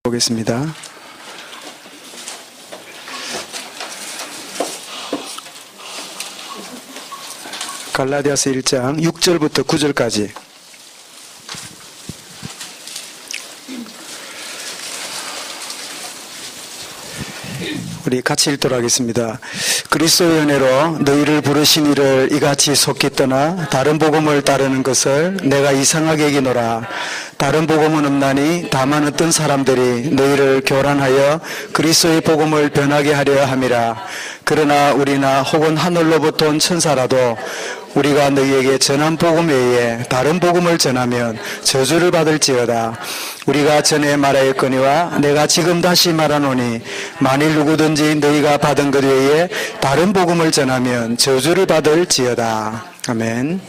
보겠습니다. 갈라디아서 1장 6절부터 9절까지. 우리 같이 읽도록 하겠습니다. 그리스도의 은혜로 너희를 부르신 이를 이같이 속히 떠나 다른 복음을 따르는 것을 내가 이상하게 여기노라. 다른 복음은 없나니 다만 어떤 사람들이 너희를 교란하여 그리스도의 복음을 변하게 하려 함이라. 그러나 우리나 혹은 하늘로부터 온 천사라도 우리가 너희에게 전한 복음 외에 다른 복음을 전하면 저주를 받을지어다. 우리가 전에 말하였거니와 내가 지금 다시 말하노니 만일 누구든지 너희가 받은 것 외에 다른 복음을 전하면 저주를 받을지어다. 아멘.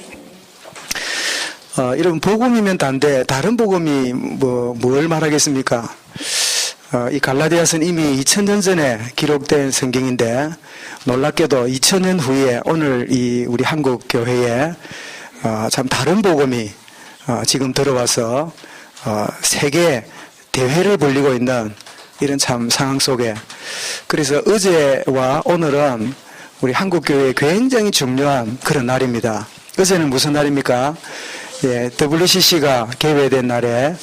여러분, 복음이면 단데 다른 복음이 뭘 말하겠습니까? 이 갈라디아서는 이미 2000년 전에 기록된 성경인데 놀랍게도 2000년 후에 오늘 우리 한국 교회에 참 다른 복음이 지금 들어와서 세계 대회를 벌리고 있는 이런 참 상황 속에, 그래서 어제와 오늘은 우리 한국 교회에 굉장히 중요한 그런 날입니다. 어제는 무슨 날입니까? WCC가 개회된 날에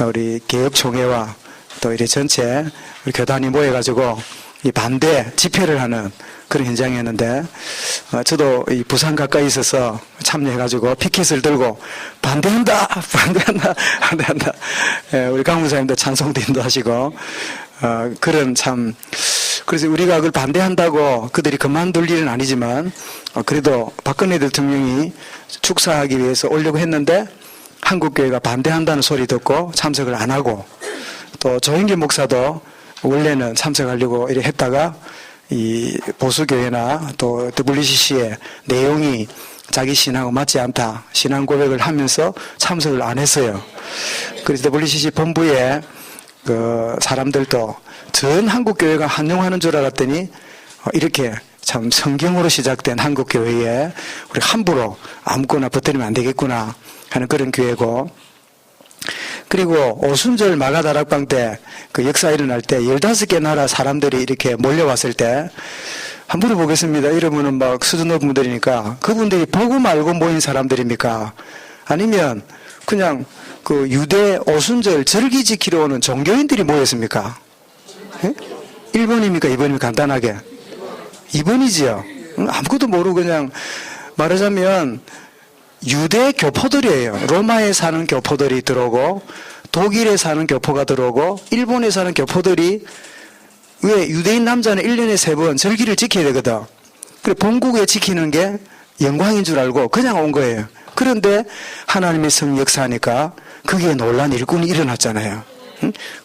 우리 개혁총회와 또 이래 전체 우리 교단이 모여가지고 이 반대 집회를 하는 그런 현장이었는데, 저도 이 부산 가까이 있어서 참여해가지고 피켓을 들고 반대한다, 반대한다, 반대한다. 우리 강무사님도 찬송도 인도하시고, 그런 참, 그래서 우리가 그걸 반대한다고 그들이 그만둘 일은 아니지만, 그래도 박근혜 대통령이 축사하기 위해서 오려고 했는데, 한국교회가 반대한다는 소리 듣고 참석을 안 하고, 또 조영기 목사도 원래는 참석하려고 이래 했다가 이 보수교회나 또 WCC의 내용이 자기 신앙하고 맞지 않다, 신앙 고백을 하면서 참석을 안 했어요. 그래서 WCC 본부에 그 사람들도 전 한국교회가 환영하는 줄 알았더니 이렇게 참 성경으로 시작된 한국교회에 우리 함부로 아무거나 버티면 안 되겠구나 하는 그런 교회고, 그리고 오순절 마가다락방 때 그 역사 일어날 때 15개 나라 사람들이 이렇게 몰려왔을 때 한번 물어보겠습니다. 이러면은 막 수준 높은 분들이니까 그분들이 복음 알고 모인 사람들입니까? 아니면 그냥 그 유대 오순절 절기 지키러 오는 종교인들이 모였습니까? 1번입니까? 2번입니까? 간단하게. 2번이지요. 아무것도 모르고 그냥 말하자면 유대 교포들이에요. 로마에 사는 교포들이 들어오고 독일에 사는 교포가 들어오고 일본에 사는 교포들이, 왜 유대인 남자는 1년에 3번 절기를 지켜야 되거든. 그래 본국에 지키는 게 영광인 줄 알고 그냥 온 거예요. 그런데 하나님의 성 역사하니까 거기에 놀란 일꾼이 일어났잖아요.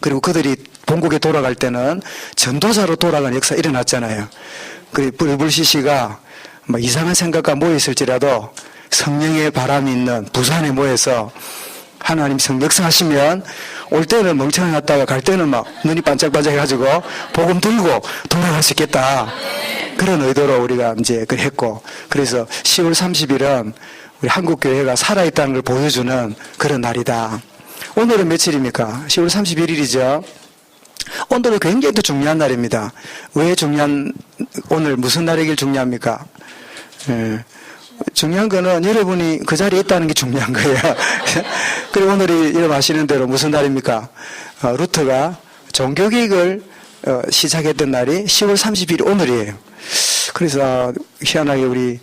그리고 그들이 본국에 돌아갈 때는 전도사로 돌아가는 역사 일어났잖아요. 그리고 WCC가 뭐 이상한 생각과 모였을지라도 성령의 바람이 있는 부산에 모여서 하나님 성 역사하시면 올 때는 멍청해 갔다가 갈 때는 막 눈이 반짝반짝 해가지고 복음 들고 돌아갈 수 있겠다. 그런 의도로 우리가 이제 그걸 했고, 그래서 10월 30일은 우리 한국교회가 살아있다는 걸 보여주는 그런 날이다. 오늘은 며칠입니까? 10월 31일이죠. 오늘은 굉장히 또 중요한 날입니다. 왜 오늘 무슨 날이길 중요합니까? 중요한 거는 여러분이 그 자리에 있다는 게 중요한 거예요. 그리고 오늘이 여러분 아시는 대로 무슨 날입니까? 루터가 종교개혁을 시작했던 날이 10월 30일 오늘이에요. 그래서 희한하게 우리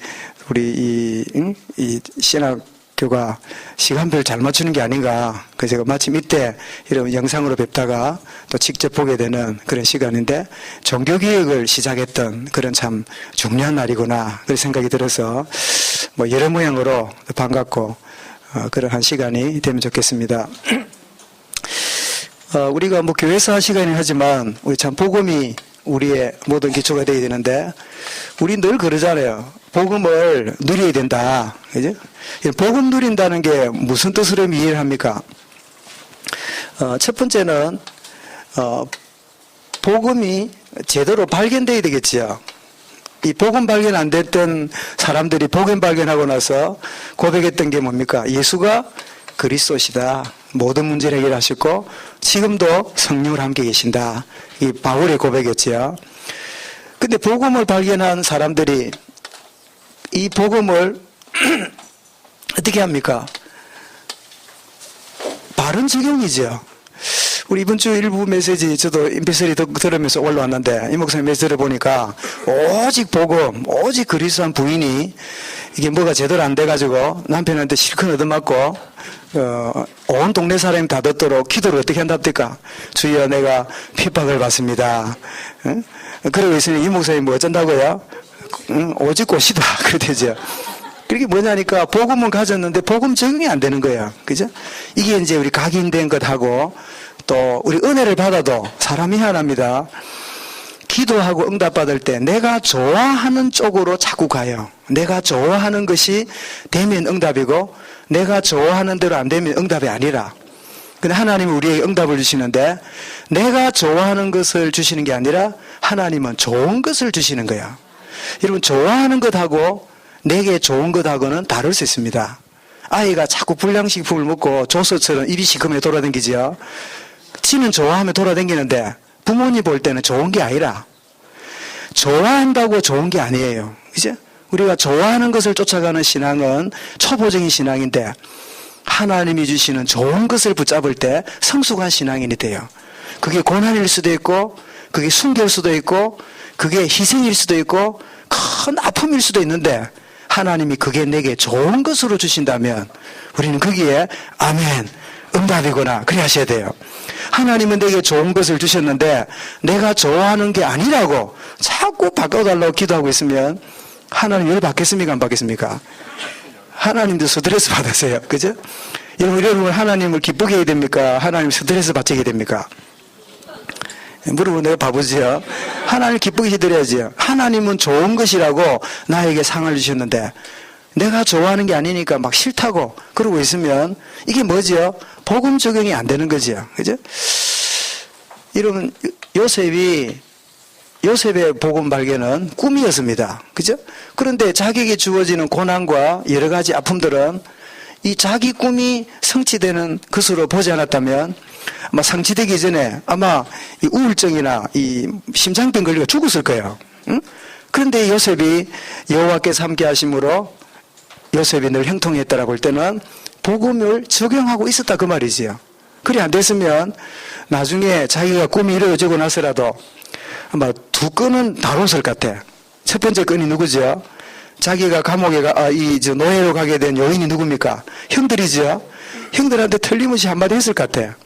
이 신학교가 시간별 잘 맞추는 게 아닌가. 그래서 제가 마침 이때 이런 영상으로 뵙다가 또 직접 보게 되는 그런 시간인데, 종교개혁을 시작했던 그런 참 중요한 날이구나 그런 생각이 들어서 뭐 여러 모양으로 반갑고 그런 한 시간이 되면 좋겠습니다. 우리가 뭐 교회사 시간이 하지만 우리 참 복음이 우리의 모든 기초가 되어야 되는데, 우리 늘 그러잖아요. 복음을 누려야 된다. 그죠? 복음 누린다는 게 무슨 뜻으로 이해를 합니까? 첫 번째는 복음이 제대로 발견되어야 되겠지요. 이 복음 발견 안 됐던 사람들이 복음 발견하고 나서 고백했던 게 뭡니까? 예수가 그리스도시다. 모든 문제를 해결하셨고 지금도 성령으로 함께 계신다. 이 바울의 고백이었죠. 근데 복음을 발견한 사람들이 이 복음을 어떻게 합니까? 바른 적용이죠. 우리 이번 주 일부 메시지 저도 MP3 들으면서 올라왔는데 이 목사님 메시지 들어보니까 오직 복음, 오직 그리스도 한 부인이 이게 뭐가 제대로 안 돼가지고 남편한테 실컷 얻어맞고 온 동네 사람이 다 듣도록 기도를 어떻게 한답니까? 주여 내가 핍박을 받습니다. 응? 그러고 있으니 이 목사님 뭐 어쩐다고요? 응? 오직 꽃이다. 그러되죠. 그게 뭐냐니까 복음은 가졌는데 복음 적용이 안 되는 거예요. 그죠? 이게 이제 우리 각인된 것하고 또 우리 은혜를 받아도 사람이 희한합니다. 기도하고 응답받을 때 내가 좋아하는 쪽으로 자꾸 가요. 내가 좋아하는 것이 되면 응답이고 내가 좋아하는 대로 안 되면 응답이 아니라, 근데 하나님은 우리에게 응답을 주시는데 내가 좋아하는 것을 주시는 게 아니라 하나님은 좋은 것을 주시는 거야. 여러분 좋아하는 것하고 내게 좋은 것하고는 다를 수 있습니다. 아이가 자꾸 불량식품을 먹고 조서처럼 입이 시커멓게 돌아다니지요. 지는 좋아하면 돌아다니는데 부모님 볼 때는 좋은 게 아니라, 좋아한다고 좋은 게 아니에요. 그죠? 우리가 좋아하는 것을 쫓아가는 신앙은 초보적인 신앙인데 하나님이 주시는 좋은 것을 붙잡을 때 성숙한 신앙인이 돼요. 그게 고난일 수도 있고 그게 순교일 수도 있고 그게 희생일 수도 있고 큰 아픔일 수도 있는데 하나님이 그게 내게 좋은 것으로 주신다면 우리는 거기에 아멘, 응답이구나 그래 하셔야 돼요. 하나님은 내게 좋은 것을 주셨는데 내가 좋아하는 게 아니라고 자꾸 바꿔달라고 기도하고 있으면 하나님 열 받겠습니까 안 받겠습니까? 하나님도 스트레스 받으세요. 그죠? 여러분 하나님을 기쁘게 해야 됩니까? 하나님 스트레스 받게 해야 됩니까? 물어보면 내가 바보지요. 하나님을 기쁘게 해드려야지요. 하나님은 좋은 것이라고 나에게 상을 주셨는데 내가 좋아하는 게 아니니까 막 싫다고 그러고 있으면 이게 뭐지요? 복음 적용이 안 되는 거지요. 그죠? 여러분 요셉의 복음 발견은 꿈이었습니다. 그죠? 그런데 자기에게 주어지는 고난과 여러 가지 아픔들은 이 자기 꿈이 성취되는 것으로 보지 않았다면 아마 성취되기 전에 아마 이 우울증이나 이 심장병 걸리고 죽었을 거예요. 응? 그런데 요셉이 여호와께서 함께 하심으로 요셉이 늘 형통했다라고 할 때는 복음을 적용하고 있었다 그 말이지요. 그래 안 됐으면 나중에 자기가 꿈이 이루어지고 나서라도 아마 두 건은 다뤘을 것 같아. 첫 번째 건이 누구죠? 자기가 감옥에 노예로 가게 된 요인이 누굽니까? 형들이죠. 형들한테 틀림없이 한마디 했을 것 같아.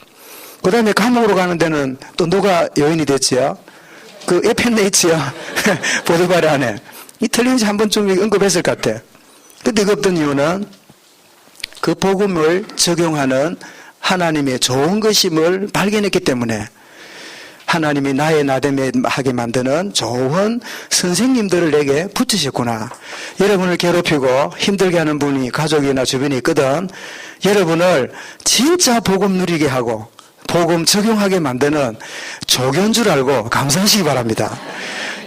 그 다음에 감옥으로 가는 데는 또 누가 요인이 됐지요? 그 에펜네 있지요? 보드바르 안에. 이 틀림없이 한 번쯤 언급했을 것 같아. 근데 그 없던 이유는 그 복음을 적용하는 하나님의 좋은 것임을 발견했기 때문에 하나님이 나의 나됨에 하게 만드는 좋은 선생님들을 내게 붙이셨구나. 여러분을 괴롭히고 힘들게 하는 분이 가족이나 주변에 있거든. 여러분을 진짜 복음 누리게 하고 복음 적용하게 만드는 조교인 줄 알고 감사하시기 바랍니다.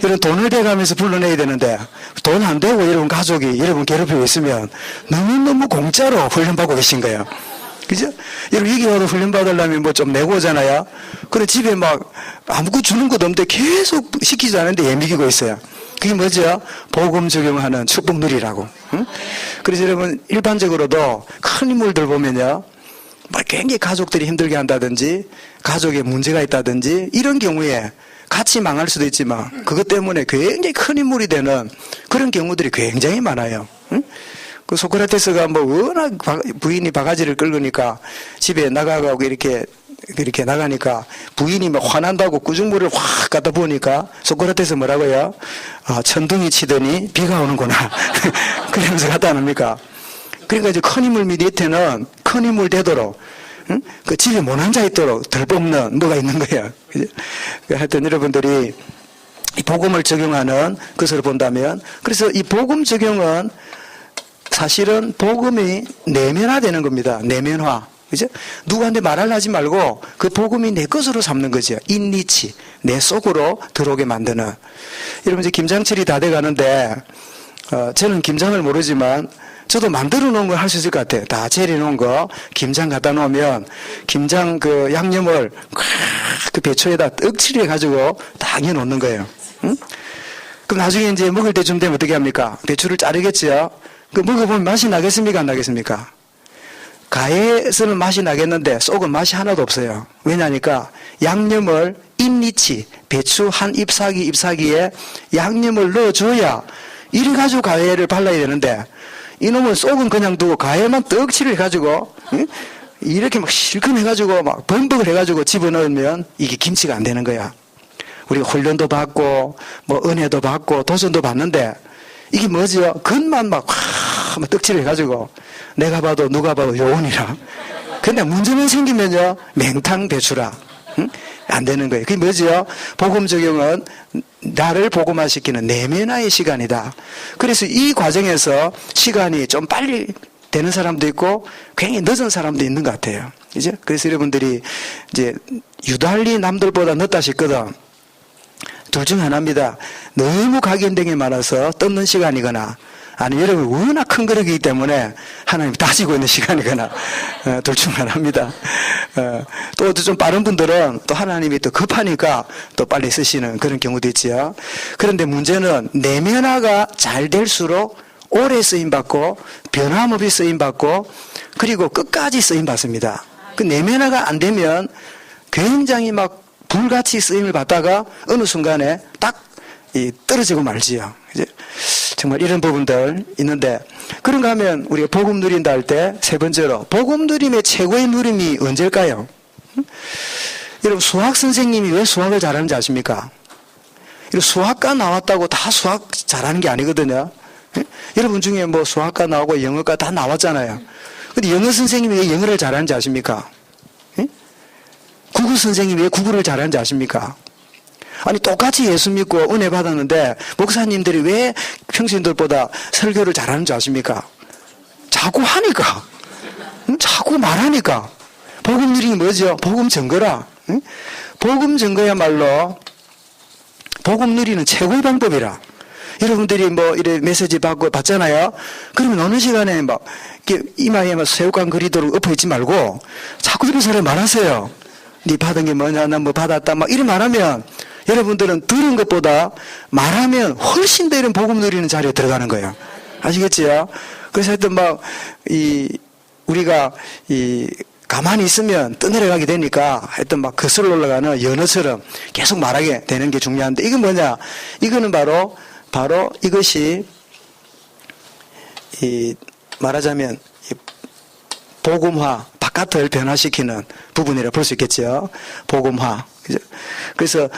여러분 돈을 대가면서 불러내야 되는데 돈 안 되고 여러분 가족이 여러분 괴롭히고 있으면 너무너무 공짜로 훈련받고 계신 거예요. 그죠? 여러분 2개월 훈련받으려면 뭐 좀 내고 오잖아요. 그래 집에 막 아무것도 주는 것도 없는데 계속 시키지 않는데 예미기고 있어요. 그게 뭐죠? 복음 적용하는 축복 누리라고. 응? 그래서 여러분 일반적으로도 큰 인물들 보면요. 막 굉장히 가족들이 힘들게 한다든지 가족에 문제가 있다든지 이런 경우에 같이 망할 수도 있지만 그것 때문에 굉장히 큰 인물이 되는 그런 경우들이 굉장히 많아요. 응? 그 소크라테스가 뭐 워낙 부인이 바가지를 긁으니까 집에 나가고 이렇게 나가니까 부인이 막 화난다고 꾸중물을 확 갖다 부으니까 소크라테스 뭐라고요? 천둥이 치더니 비가 오는구나. 그러면서 갖다 놉니까? 그러니까 이제 큰 인물 밑에는 큰 인물 되도록 응? 그 집에 못 앉아 있도록 덜 뽑는 뭐가 있는 거예요. 하여튼 여러분들이 이 복음을 적용하는 것을 본다면 그래서 이 복음 적용은 사실은 복음이 내면화되는 겁니다. 내면화. 그죠? 누구한테 말을 하지 말고 그 복음이 내 것으로 삼는 거죠. 인리치. 내 속으로 들어오게 만드는. 여러분 이제 김장철이 다 돼 가는데 저는 김장을 모르지만 저도 만들어 놓은 걸 할 수 있을 것 같아요. 다 재려 놓은 거, 김장 갖다 놓으면, 김장 그 양념을 그 배추에다 떡칠해 가지고 딱 해 놓는 거예요. 응? 그럼 나중에 이제 먹을 때쯤 되면 어떻게 합니까? 배추를 자르겠죠? 그 먹어보면 맛이 나겠습니까? 안 나겠습니까? 가에서는 맛이 나겠는데 쏙은 맛이 하나도 없어요. 왜냐니까 양념을 잎리치, 배추 한 잎사귀에 양념을 넣어줘야 이래가지고 가해를 발라야 되는데 이놈은 쏙은 그냥 두고 가해만 떡칠을 해가지고 응? 이렇게 막 실컷 해가지고 막 범벅을 해가지고 집어넣으면 이게 김치가 안 되는 거야. 우리가 훈련도 받고 뭐 은혜도 받고 도전도 받는데 이게 뭐지요? 겉만 막 떡칠을 해가지고 내가 봐도 누가 봐도 요원이라. 근데 문제만 생기면요 맹탕 배추라. 응? 안 되는 거예요. 그게 뭐지요? 복음 적용은 나를 복음화시키는 내면화의 시간이다. 그래서 이 과정에서 시간이 좀 빨리 되는 사람도 있고 굉장히 늦은 사람도 있는 것 같아요. 이제 그래서 여러분들이 이제 유달리 남들보다 늦다 싶거든. 둘 중 하나입니다. 너무 각인된 게 많아서 뜯는 시간이거나 아니 여러분 워낙 큰 그릇이기 때문에 하나님 따지고 있는 시간이거나 둘 중 하나입니다. 또 좀 빠른 분들은 또 하나님이 또 급하니까 또 빨리 쓰시는 그런 경우도 있지요. 그런데 문제는 내면화가 잘 될수록 오래 쓰임받고 변함없이 쓰임받고 그리고 끝까지 쓰임받습니다. 그 내면화가 안 되면 굉장히 막 불같이 쓰임을 받다가 어느 순간에 딱 떨어지고 말지요. 이제 정말 이런 부분들 있는데 그런가 하면 우리가 복음 누린다 할 때 세 번째로 복음 누림의 최고의 누림이 언제일까요? 여러분 수학 선생님이 왜 수학을 잘하는지 아십니까? 수학과 나왔다고 다 수학 잘하는 게 아니거든요. 여러분 중에 뭐 수학과 나오고 영어과 다 나왔잖아요. 근데 영어 선생님이 왜 영어를 잘하는지 아십니까? 국어 선생님이 왜 국어를 잘하는지 아십니까? 아니 똑같이 예수 믿고 은혜 받았는데 목사님들이 왜 평신들보다 설교를 잘하는 줄 아십니까? 자꾸 하니까 자꾸 말하니까 복음 누리는 뭐죠? 복음 증거라. 복음 증거야말로 복음 누리는 최고의 방법이라. 여러분들이 뭐 이래 메시지 받잖아요. 그러면 어느 시간에 막 이마에 막 새우깡 그리도록 엎어 있지 말고 자꾸 이런 사람 말하세요. 네 받은 게 뭐냐, 나 뭐 받았다, 막 이런 말하면 여러분들은 들은 것보다 말하면 훨씬 더 이런 복음 누리는 자리에 들어가는 거예요. 아시겠지요? 그래서 하여튼 막, 우리가 가만히 있으면 떠내려가게 되니까 하여튼 막 거슬러 올라가는 연어처럼 계속 말하게 되는 게 중요한데 이건 뭐냐? 이거는 바로 이것이 말하자면 복음화, 바깥을 변화시키는 부분이라 볼 수 있겠죠. 복음화. 그죠? 그래서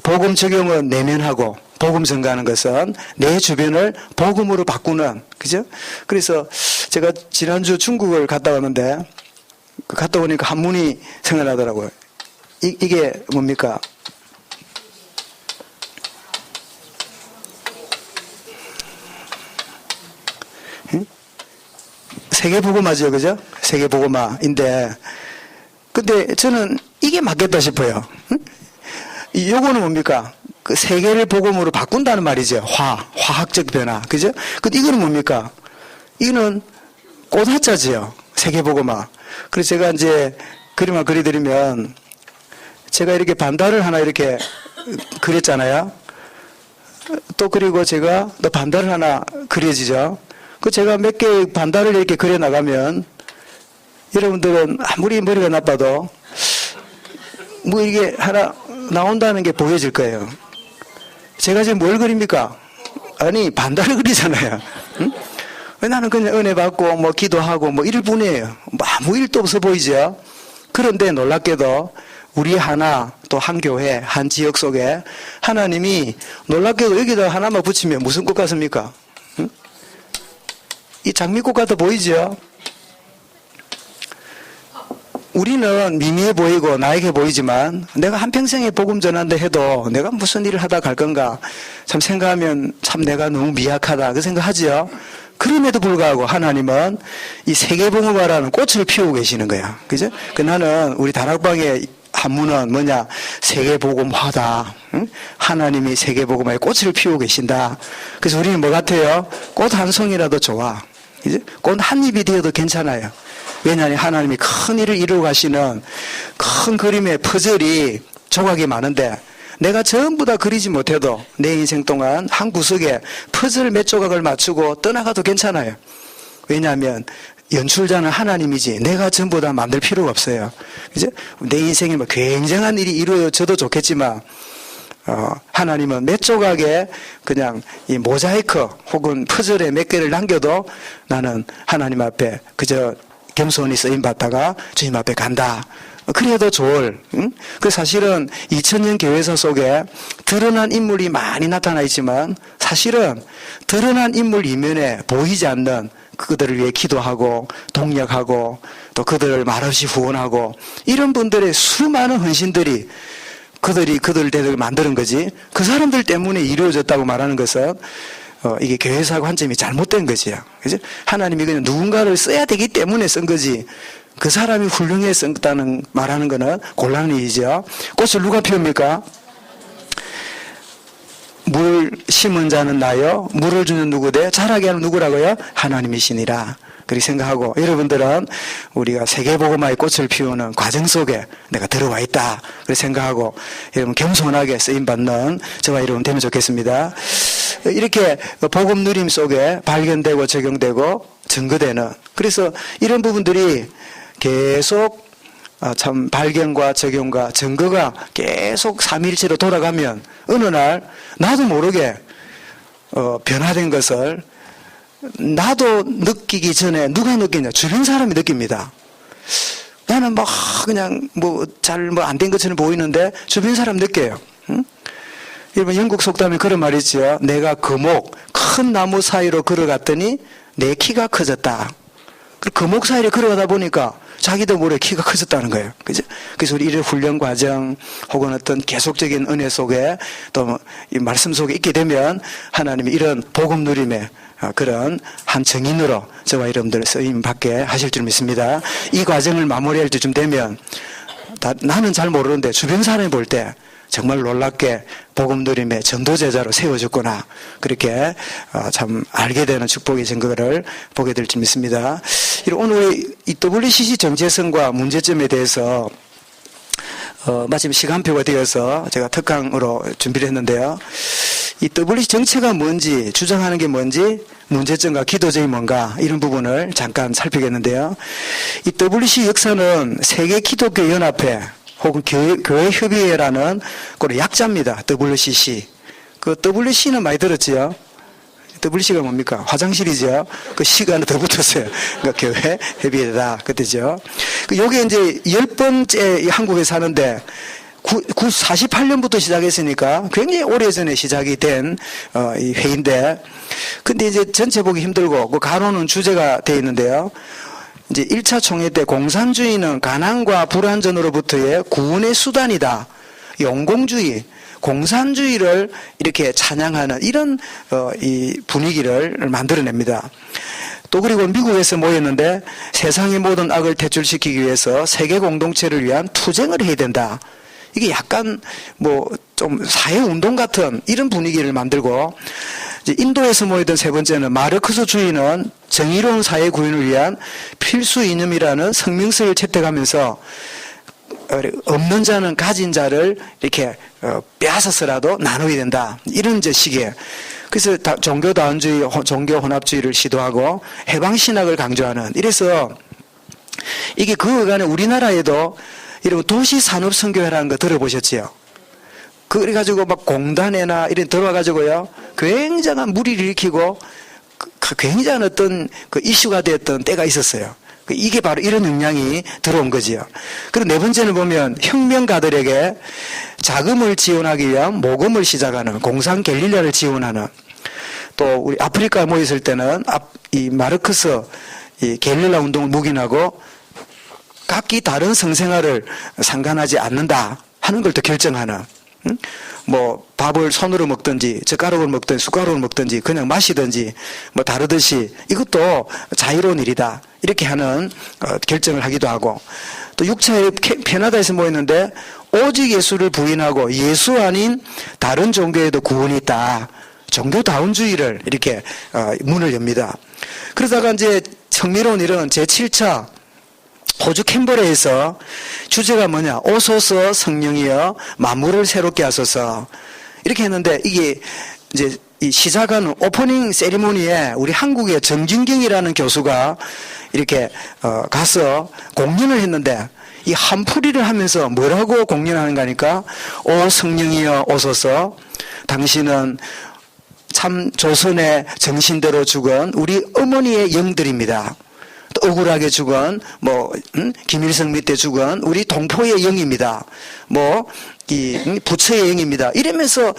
복음 적용은 내면하고 복음 증가하는 것은 내 주변을 복음으로 바꾸는, 그죠? 그래서 제가 지난주 중국을 갔다 왔는데 갔다 오니까 한문이 생각나더라고요. 이게 뭡니까? 세계복음화죠, 그죠? 세계복음화인데, 근데 저는 이게 맞겠다 싶어요. 요거는 뭡니까? 그 세계를 복음으로 바꾼다는 말이죠. 화학적 변화, 그죠? 근데 이거는 뭡니까? 이거는 꽃화자지요. 세계복음화. 그래서 제가 이제 그림을 그려드리면, 제가 이렇게 반달을 하나 이렇게 그렸잖아요. 또 그리고 제가 또 반달을 하나 그려지죠. 그 제가 몇 개의 반달을 이렇게 그려 나가면 여러분들은 아무리 머리가 나빠도 뭐 이게 하나 나온다는 게 보여질 거예요. 제가 지금 뭘 그립니까? 아니 반달을 그리잖아요. 응? 나는 그냥 은혜 받고 뭐 기도하고 뭐 이럴 뿐이에요. 뭐 아무 일도 없어 보이죠. 그런데 놀랍게도 우리 하나 또 한 교회 한 지역 속에 하나님이 놀랍게도 여기다 하나만 붙이면 무슨 꽃 같습니까? 응? 이 장미꽃 같아 보이죠? 우리는 미미해 보이고 나에게 보이지만 내가 한평생에 복음 전한다 해도 내가 무슨 일을 하다 갈 건가 참 생각하면 참 내가 너무 미약하다 그 생각하지요. 그럼에도 불구하고 하나님은 이 세계복음화라는 꽃을 피우고 계시는 거야. 그죠? 그 나는 우리 다락방의 한문은 뭐냐? 세계복음화다. 응? 하나님이 세계복음화의 꽃을 피우고 계신다. 그래서 우리는 뭐 같아요? 꽃 한 송이라도 좋아. 이제 꽃 한 입이 되어도 괜찮아요. 왜냐하면 하나님이 큰 일을 이루어 가시는 큰 그림의 퍼즐이 조각이 많은데 내가 전부 다 그리지 못해도 내 인생 동안 한 구석에 퍼즐 몇 조각을 맞추고 떠나가도 괜찮아요. 왜냐하면 연출자는 하나님이지 내가 전부 다 만들 필요가 없어요. 이제 내 인생에 뭐 굉장한 일이 이루어져도 좋겠지만 하나님은 몇 조각에 그냥 이 모자이크 혹은 퍼즐에 몇 개를 남겨도 나는 하나님 앞에 그저 겸손히 쓰임 받다가 주님 앞에 간다. 그래도 좋을. 응? 그 사실은 2000년 교회사 속에 드러난 인물이 많이 나타나 있지만 사실은 드러난 인물 이면에 보이지 않는 그들을 위해 기도하고 동력하고 또 그들을 말없이 후원하고 이런 분들의 수많은 헌신들이 그들을 만드는 거지. 그 사람들 때문에 이루어졌다고 말하는 것은 이게 교회사 관점이 잘못된 거지요. 그죠? 하나님이 그냥 누군가를 써야 되기 때문에 쓴 거지. 그 사람이 훌륭해 썼다는 말하는 거는 곤란한 일이죠. 꽃을 누가 피웁니까? 물 심은 자는 나요. 물을 주는 누구대? 자라게 하는 누구라고요? 하나님이시니라. 그렇게 생각하고 여러분들은 우리가 세계복음화의 꽃을 피우는 과정 속에 내가 들어와 있다. 그렇게 생각하고 여러분 겸손하게 쓰임받는 저와 여러분 되면 좋겠습니다. 이렇게 복음 누림 속에 발견되고 적용되고 증거되는 그래서 이런 부분들이 계속 참 발견과 적용과 증거가 계속 삼위일체로 돌아가면 어느 날 나도 모르게 변화된 것을 나도 느끼기 전에 누가 느끼냐? 주변 사람이 느낍니다. 나는 막 그냥 잘 안 된 것처럼 보이는데 주변 사람 느껴요. 응? 여러분 영국 속담에 그런 말이 있죠. 내가 거목 큰 나무 사이로 걸어갔더니 내 키가 커졌다. 거목 사이로 걸어가다 보니까 자기도 모르게 키가 커졌다는 거예요. 그죠? 그래서 우리 이런 훈련 과정 혹은 어떤 계속적인 은혜 속에 또 이 말씀 속에 있게 되면 하나님이 이런 복음 누림의 그런 한 증인으로 저와 여러분들을 쓰임 받게 하실 줄 믿습니다. 이 과정을 마무리할 때쯤 되면 나는 잘 모르는데 주변 사람이 볼 때 정말 놀랍게 복음 누림의 전도제자로 세워졌구나. 그렇게 참 알게 되는 축복의 증거를 보게 될 줄 믿습니다. 오늘 이 WCC 정체성과 문제점에 대해서 마침 시간표가 되어서 제가 특강으로 준비를 했는데요. 이 WCC 정체가 뭔지 주장하는 게 뭔지 문제점과 기도점이 뭔가 이런 부분을 잠깐 살피겠는데요. 이 WCC 역사는 세계 기독교 연합회 혹은 교회 협의회라는 그 약자입니다. WCC. 그 WC는 많이 들었지요? WC가 뭡니까? 화장실이죠. 그 C가 하나 더 붙었어요. 그러니까 교회 협의회다. 그때죠. 요게 이제 10번째 한국에 사는데 48년부터 시작했으니까 굉장히 오래전에 시작이 된 이 회의인데 근데 이제 전체 보기 힘들고 그 간호는 주제가 되어 있는데요. 이제 1차 총회 때 공산주의는 가난과 불안전으로부터의 구원의 수단이다. 영공주의, 공산주의를 이렇게 찬양하는 이런 이 분위기를 만들어냅니다. 또 그리고 미국에서 모였는데 세상의 모든 악을 퇴출시키기 위해서 세계 공동체를 위한 투쟁을 해야 된다. 이게 약간 좀 사회운동 같은 이런 분위기를 만들고 이제 인도에서 모이던 세 번째는 마르크스주의는 정의로운 사회 구현을 위한 필수 이념이라는 성명서를 채택하면서 없는 자는 가진 자를 이렇게 빼앗아서라도 나눠야 된다. 이런 이제 식이에요. 그래서 종교다원주의, 종교혼합주의를 시도하고 해방신학을 강조하는 이래서 이게 그간에 우리나라에도 이런 도시산업선교회라는 거 들어보셨지요? 그래가지고 막 공단에나 이런 들어와가지고요. 굉장한 무리를 일으키고 굉장한 어떤 그 이슈가 되었던 때가 있었어요. 이게 바로 이런 영향이 들어온 거지요. 그리고 네 번째는 보면 혁명가들에게 자금을 지원하기 위한 모금을 시작하는 공산 게릴라를 지원하는 또 우리 아프리카 모였을 때는 이 마르크스 이 게릴라 운동을 묵인하고 각기 다른 성생활을 상관하지 않는다 하는 걸 또 결정하는 밥을 손으로 먹든지 젓가락으로 먹든지 숟가락으로 먹든지 그냥 마시든지 다르듯이 이것도 자유로운 일이다 이렇게 하는 결정을 하기도 하고 또 6차에 캐나다에서 모였는데 오직 예수를 부인하고 예수 아닌 다른 종교에도 구원이 있다. 종교다운주의를 이렇게 문을 엽니다. 그러다가 이제 흥미로운 일은 제7차 호주 캔버라에서 주제가 뭐냐? 오소서 성령이여 만물을 새롭게 하소서. 이렇게 했는데 이게 이제 이 시작하는 오프닝 세리머니에 우리 한국의 정진경이라는 교수가 이렇게 가서 공연을 했는데 이 한풀이를 하면서 뭐라고 공연하는가 하니까 오 성령이여 오소서 당신은 참 조선의 정신대로 죽은 우리 어머니의 영들입니다. 또 억울하게 죽은 김일성 밑에 죽은 우리 동포의 영입니다. 이 부처의 영입니다. 이러면서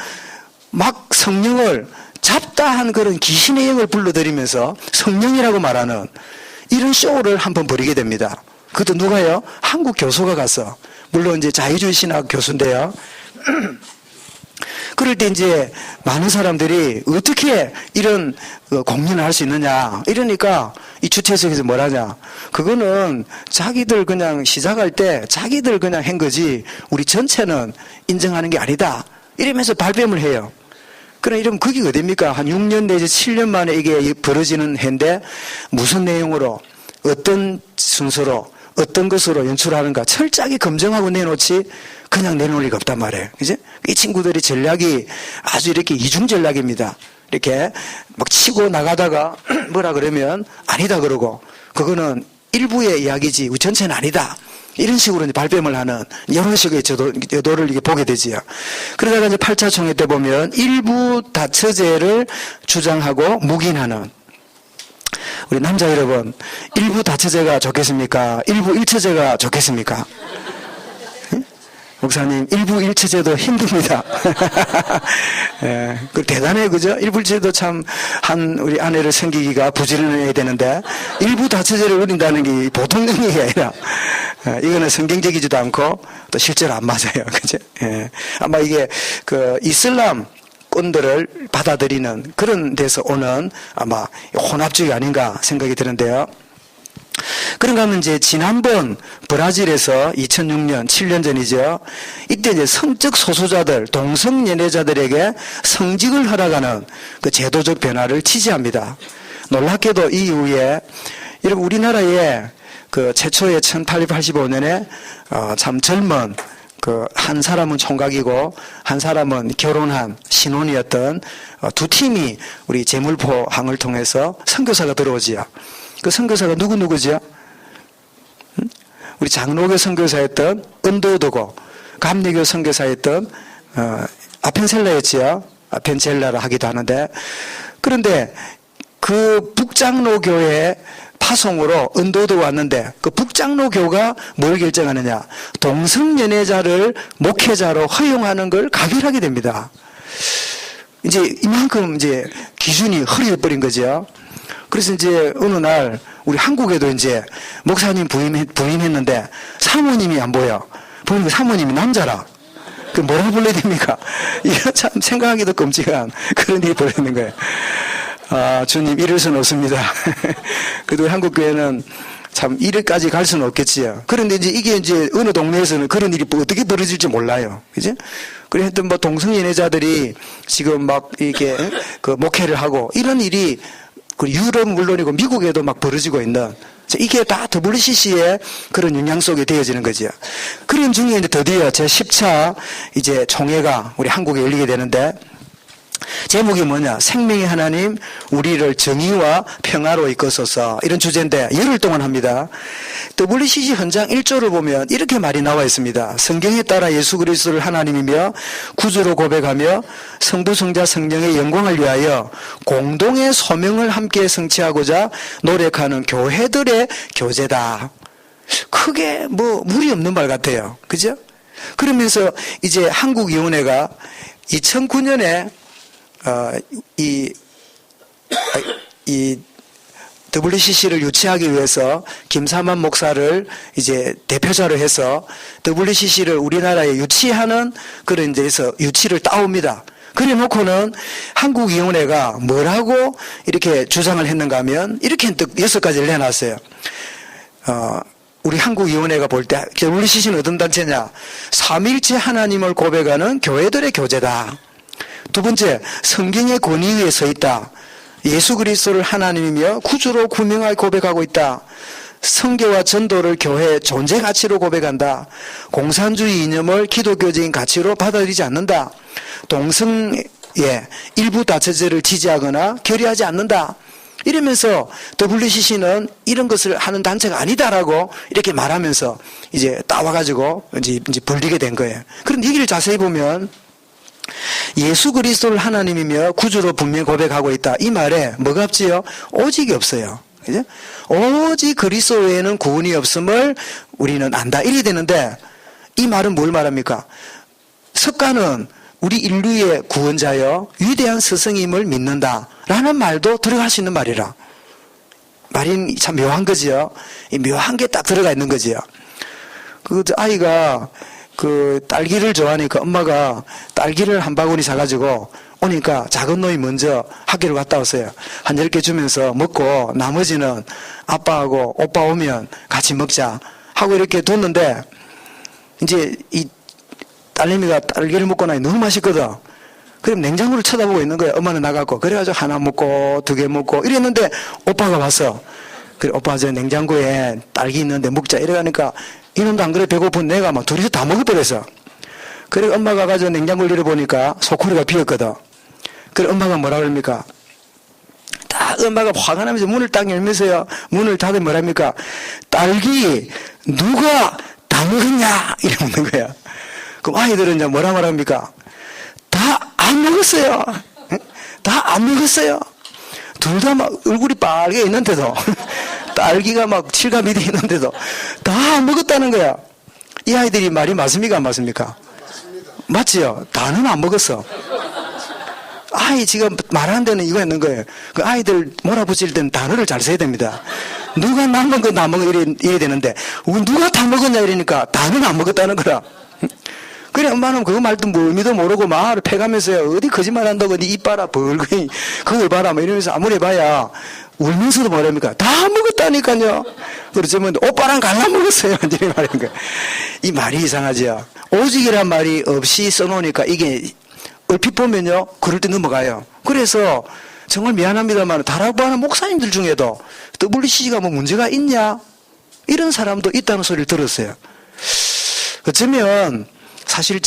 막 성령을 잡다한 그런 귀신의 영을 불러들이면서 성령이라고 말하는 이런 쇼를 한번 벌이게 됩니다. 그것도 누가요? 한국 교수가 가서, 물론 이제 자유주의 신학 교수인데요. 그럴 때 이제 많은 사람들이 어떻게 이런 공연을 할 수 있느냐. 이러니까 이 주최석에서 뭐라냐. 그거는 자기들 그냥 시작할 때 자기들 그냥 한 거지 우리 전체는 인정하는 게 아니다. 이러면서 발뺌을 해요. 이러면 그게 어딥니까? 한 6년 내지 7년 만에 이게 벌어지는 해인데 무슨 내용으로 어떤 순서로 어떤 것으로 연출하는가 철저하게 검증하고 내놓지 그냥 내놓을 리가 없단 말이에요. 그지? 이 친구들이 전략이 아주 이렇게 이중 전략입니다. 이렇게 막 치고 나가다가 뭐라 그러면 아니다 그러고 그거는 일부의 이야기지 우리 전체는 아니다. 이런 식으로 이제 발뺌을 하는 여러 식의 여도를 이렇게 보게 되지요. 그러다가 이제 8차 총회 때 보면 일부 다처제를 주장하고 묵인하는 우리 남자 여러분, 일부 다처제가 좋겠습니까? 일부 일처제가 좋겠습니까? 목사님, 일부 일처제도 힘듭니다. 예, 그 대단해, 그죠? 일부 일처제도 참, 우리 아내를 섬기기가 부지런해야 되는데, 일부 다처제를 우린다는 게 보통 능력이 아니라, 이거는 성경적이지도 않고, 또 실제로 안 맞아요. 그죠? 예. 아마 이게, 이슬람, 꾼들을 받아들이는 그런 데서 오는 아마 혼합주의 아닌가 생각이 드는데요. 그런가 하면 이제 지난번 브라질에서 2006년, 7년 전이죠. 이때 이제 성적 소수자들, 동성연애자들에게 성직을 허락하는 그 제도적 변화를 지지합니다. 놀랍게도 이 이후에, 여러분 우리나라에 그 최초의 1885년에 참 젊은 한 사람은 총각이고 한 사람은 결혼한 신혼이었던 두 팀이 우리 제물포 항을 통해서 선교사가 들어오지요. 그 선교사가 누구지요? 우리 장로교 선교사였던 은도도고 감리교 선교사였던 아펜셀라였지요. 아펜셀라라 하기도 하는데, 그런데 그 북장로교회 파송으로 은도도 왔는데 그 북장로교가 뭘 결정하느냐, 동성연애자를 목회자로 허용하는 걸 가결하게 됩니다. 이제 이만큼 이제 기준이 흐려버린 거죠. 그래서 이제 어느 날 우리 한국에도 이제 목사님 부임했는데 사모님이 안 보여. 보니까 사모님이 남자라. 그 뭐라고 불러야 됩니까? 이거 참 생각하기도 끔찍한 그런 일이 벌어지는 거예요. 아, 주님, 이럴 수는 없습니다. 그래도 한국교회는 참 이래까지 갈 수는 없겠지요. 그런데 이게 이제 어느 동네에서는 그런 일이 어떻게 벌어질지 몰라요. 그죠? 그래 하여튼 동성연애자들이 지금 막 이렇게 목회를 하고 이런 일이 유럽 물론이고 미국에도 막 벌어지고 있는, 이게 다 WCC의 그런 영향 속에 되어지는 거죠. 그런 중에 이제 드디어 제10차 이제 총회가 우리 한국에 열리게 되는데, 제목이 뭐냐? 생명의 하나님, 우리를 정의와 평화로 이끄소서. 이런 주제인데 열흘 동안 합니다. WCC 헌장 1조를 보면 이렇게 말이 나와 있습니다. 성경에 따라 예수 그리스도를 하나님이며 구주로 고백하며 성부 성자 성령의 영광을 위하여 공동의 소명을 함께 성취하고자 노력하는 교회들의 교제다. 크게 무리 없는 말 같아요. 그죠? 그러면서 이제 한국위원회가 2009년에 이 WCC를 유치하기 위해서 김사만 목사를 이제 대표자로 해서 WCC를 우리나라에 유치하는 그런 데서 유치를 따옵니다. 그래 놓고는 한국위원회가 뭐라고 이렇게 주장을 했는가 하면 이렇게 6가지를 내놨어요. 우리 한국위원회가 볼 때 WCC는 어떤 단체냐? 삼일체 하나님을 고백하는 교회들의 교제다. 두 번째, 성경의 권위 위에 서 있다. 예수 그리스도를 하나님이며 구주로 분명하게 고백하고 있다. 성계와 전도를 교회 존재 가치로 고백한다. 공산주의 이념을 기독교적인 가치로 받아들이지 않는다. 동성애 일부 다처제를 지지하거나 결의하지 않는다. 이러면서 WCC는 이런 것을 하는 단체가 아니다라고 이렇게 말하면서 이제 따와가지고 이제 불리게 된 거예요. 그런데 얘기를 자세히 보면 예수 그리스도를 하나님이며 구주로 분명히 고백하고 있다. 이 말에 뭐가 없지요? 오직이 없어요. 그죠? 오직 그리스도 외에는 구원이 없음을 우리는 안다. 이래 되는데 이 말은 뭘 말합니까? 석가는 우리 인류의 구원자여 위대한 스승임을 믿는다 라는 말도 들어갈 수 있는 말이라. 말이 참 묘한 거지요. 이 묘한 게 딱 들어가 있는 거지요. 그 아이가 그 딸기를 좋아하니까 엄마가 딸기를 한 바구니 사가지고 오니까 작은 놈이 먼저 학교를 갔다 왔어요. 한 10개 주면서 먹고 나머지는 아빠하고 오빠 오면 같이 먹자 하고 이렇게 뒀는데 이제 이 딸내미가 딸기를 먹고 나니 너무 맛있거든. 그럼 냉장고를 쳐다보고 있는 거예요. 엄마는 나가고. 그래가지고 하나 먹고 2개 먹고 이랬는데 오빠가 왔어. 그래, 오빠 저 냉장고에 딸기 있는데 먹자. 이래가니까 이놈도 안 그래 배고픈 내가 막 둘이서 다 먹어버렸어. 그래 엄마가 가서 냉장고를 열어보니까 소쿠리가 비었거든. 그래 엄마가 뭐라 그럽니까? 딱 엄마가 화가 나면서 문을 딱 열면서요. 문을 닫으면 뭐랍니까? 딸기 누가 다 먹었냐? 이래 묻는 거야. 그럼 아이들은 이제 뭐라 말합니까? 다 안 먹었어요. 다 안 먹었어요. 둘 다 막 얼굴이 빨개 있는데도 딸기가 막 칠가 밑에 있는데도 다 안 먹었다는 거야. 이 아이들이 말이 맞습니까? 안 맞습니까? 맞지요? 다는 안 먹었어. 아이 지금 말하는 데는 이거 있는 거예요. 그 아이들 몰아붙일 때는 단어를 잘 써야 됩니다. 누가 남은 거 나 먹어 이래야 되는데 누가 다 먹었냐 이러니까 다는 안 먹었다는 거라. 그래 엄마는 그거 말도 뭐 의미도 모르고 말을 패가면서요. 어디 거짓말 한다고 네 입 봐라 벌거니 그걸 봐라 뭐 이러면서 아무리 봐야 울면서도 뭐랍니까? 다 먹었다니까요. 그렇지만 오빠랑 갈라 먹었어요. 이렇게 말하는 거야. 이 말이 이상하죠. 오직이란 말이 없이 써놓으니까 이게 얼핏 보면요 그럴 때 넘어가요. 그래서 정말 미안합니다만 다락방 하는 목사님들 중에도 WCC가 뭐 문제가 있냐 이런 사람도 있다는 소리를 들었어요. 어쩌면 사실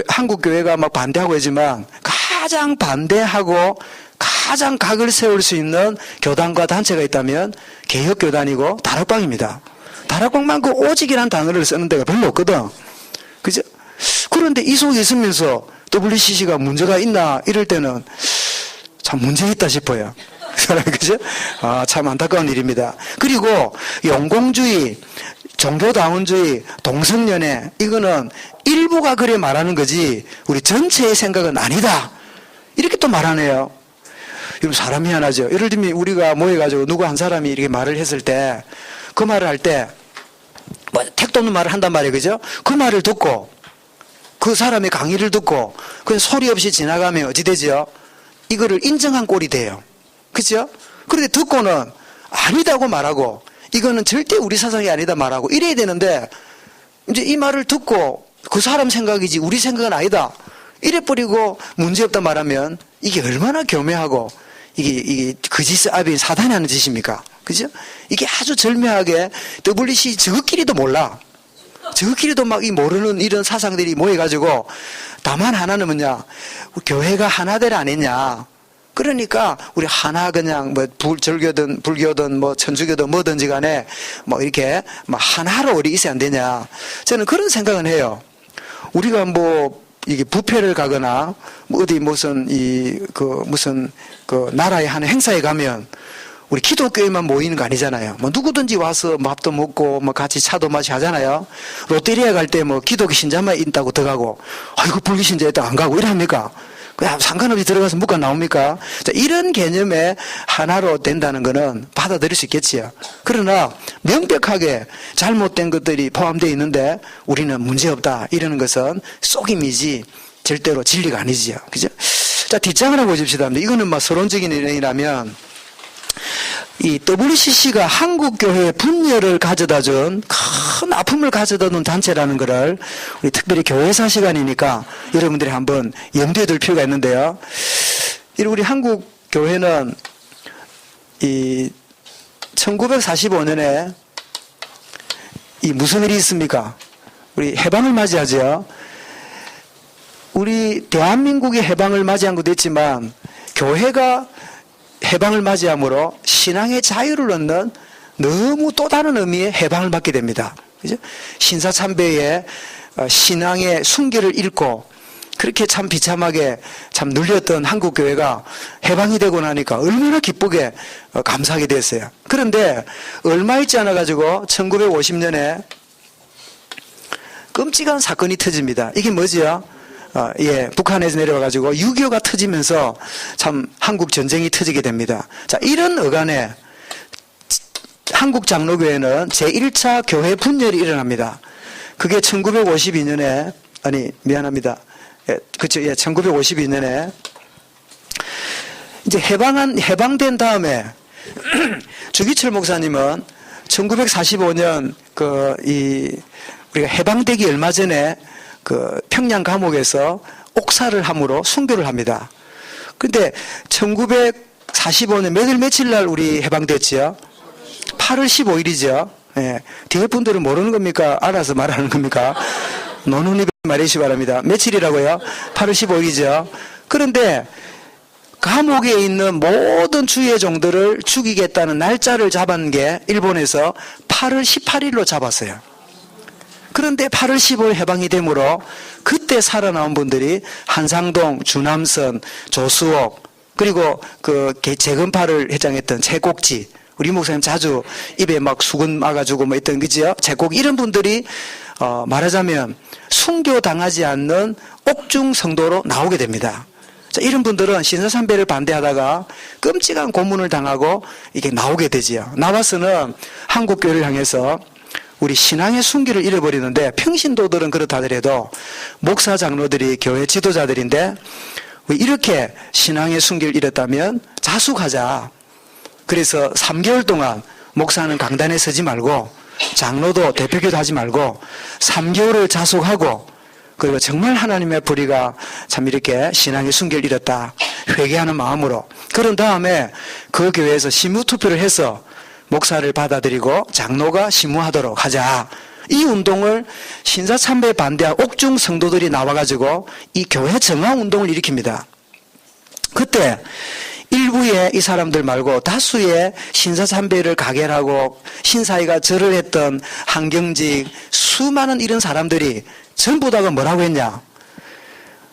한국 교회가 막 반대하고 하지만 가장 반대하고 가장 각을 세울 수 있는 교단과 단체가 있다면 개혁교단이고 다락방입니다. 다락방만 그 오직이라는 단어를 쓰는 데가 별로 없거든. 그죠? 그런데 이 속에 있으면서 WCC가 문제가 있나 이럴 때는 참 문제 있다 싶어요. 그죠? 아, 참 안타까운 일입니다. 그리고 영공주의, 종교다원주의, 동성연애 이거는 일부가 그래 말하는 거지 우리 전체의 생각은 아니다. 이렇게 또 말하네요. 여러분 사람 미안하죠. 예를 들면 우리가 모여가지고 누구 한 사람이 이렇게 말을 했을 때 그 말을 할 때 뭐 택도 없는 말을 한단 말이에요. 그죠? 그 말을 듣고 그 사람의 강의를 듣고 그냥 소리 없이 지나가면 어찌 되죠? 이거를 인정한 꼴이 돼요. 그죠? 그런데 듣고는 아니다고 말하고 이거는 절대 우리 사상이 아니다 말하고 이래야 되는데 이제 이 말을 듣고 그 사람 생각이지 우리 생각은 아니다. 이래버리고 문제없다 말하면 이게 얼마나 교묘하고 이게 거짓 아비인 사단이 하는 짓입니까? 그죠? 이게 아주 절묘하게 WC 저것끼리도 몰라. 저것끼리도 막 이 모르는 이런 사상들이 모여가지고 다만 하나는 뭐냐? 교회가 하나되라 안 했냐? 그러니까 우리 하나 그냥 뭐 절교든 불교든 뭐 천주교든 뭐든지 간에 뭐 이렇게 뭐 하나로 우리 있어야 안 되냐? 저는 그런 생각은 해요. 우리가 뭐 이게 부패를 가거나 뭐 어디 무슨 무슨 나라에 하는 행사에 가면 우리 기독교에만 모이는 거 아니잖아요. 뭐 누구든지 와서 밥도 먹고 뭐 같이 차도 마시 하잖아요. 롯데리아 갈 때 뭐 기독교 신자만 있다고 들어가고 아이고 불교 신자 있다고 안 가고 이랍니까? 그냥 상관없이 들어가서 묵고 나옵니까? 자, 이런 개념에 하나로 된다는 거는 받아들일 수 있겠지요. 그러나 명백하게 잘못된 것들이 포함되어 있는데 우리는 문제없다 이러는 것은 속임이지 절대로 진리가 아니지요. 그죠? 자, 뒷장을 한번 보십시다. 이거는 막 서론적인 내용이라면 이 WCC가 한국교회에 분열을 가져다 준 큰 아픔을 가져다 준 단체라는 것을 우리 특별히 교회사 시간이니까 여러분들이 한번 염두에 둘 필요가 있는데요. 우리 한국교회는 이 1945년에 이 무슨 일이 있습니까? 우리 해방을 맞이하죠. 우리 대한민국이 해방을 맞이한 것도 있지만 교회가 해방을 맞이함으로 신앙의 자유를 얻는 너무 또 다른 의미의 해방을 받게 됩니다. 그죠? 신사참배의 신앙의 순결을 잃고 그렇게 참 비참하게 참 눌렸던 한국교회가 해방이 되고 나니까 얼마나 기쁘게 감사하게 됐어요. 그런데 얼마 있지 않아 가지고 1950년에 끔찍한 사건이 터집니다. 이게 뭐지요? 북한에서 내려와 가지고 6.25가 터지면서 참 한국 전쟁이 터지게 됩니다. 자, 이런 어간에 한국 장로교회는 제1차 교회 분열이 일어납니다. 그게 1952년에 미안합니다. 그렇죠. 1952년에 이제 해방된 다음에 주기철 목사님은 1945년 우리가 해방되기 얼마 전에 평양 감옥에서 옥사를 함으로 순교를 합니다. 근데 1945년 며칠 날 우리 해방됐지요? 8월 15일이죠. 예. 뒤에 분들은 모르는 겁니까? 알아서 말하는 겁니까? 노노니 말해주시기 바랍니다. 며칠이라고요? 8월 15일이죠. 그런데 감옥에 있는 모든 주의 종들을 죽이겠다는 날짜를 잡은 게 일본에서 8월 18일로 잡았어요. 그런데 8월 15일 해방이 되므로 그때 살아나온 분들이 한상동, 주남선, 조수옥, 그리고 재건파를 회장했던 최곡지, 우리 목사님 자주 입에 막 수건 막아주고 뭐 있던 그지요? 최곡 이런 분들이 말하자면 순교 당하지 않는 옥중 성도로 나오게 됩니다. 자, 이런 분들은 신사참배를 반대하다가 끔찍한 고문을 당하고 이게 나오게 되지요. 나와서는 한국교회를 향해서 우리 신앙의 순기를 잃어버리는데 평신도들은 그렇다 하더라도 목사 장로들이 교회 지도자들인데 이렇게 신앙의 순기를 잃었다면 자숙하자. 그래서 3개월 동안 목사는 강단에 서지 말고 장로도 대표기도 하지 말고 3개월을 자숙하고 그리고 정말 하나님의 불의가 참 이렇게 신앙의 순기를 잃었다 회개하는 마음으로 그런 다음에 그 교회에서 심무투표를 해서 목사를 받아들이고 장로가 심무하도록 하자. 이 운동을 신사참배에 반대한 옥중 성도들이 나와가지고 이 교회 정화운동을 일으킵니다. 그때 일부의 이 사람들 말고 다수의 신사참배를 가결하고 신사위가 절을 했던 한경직 수많은 이런 사람들이 전부 다가 뭐라고 했냐?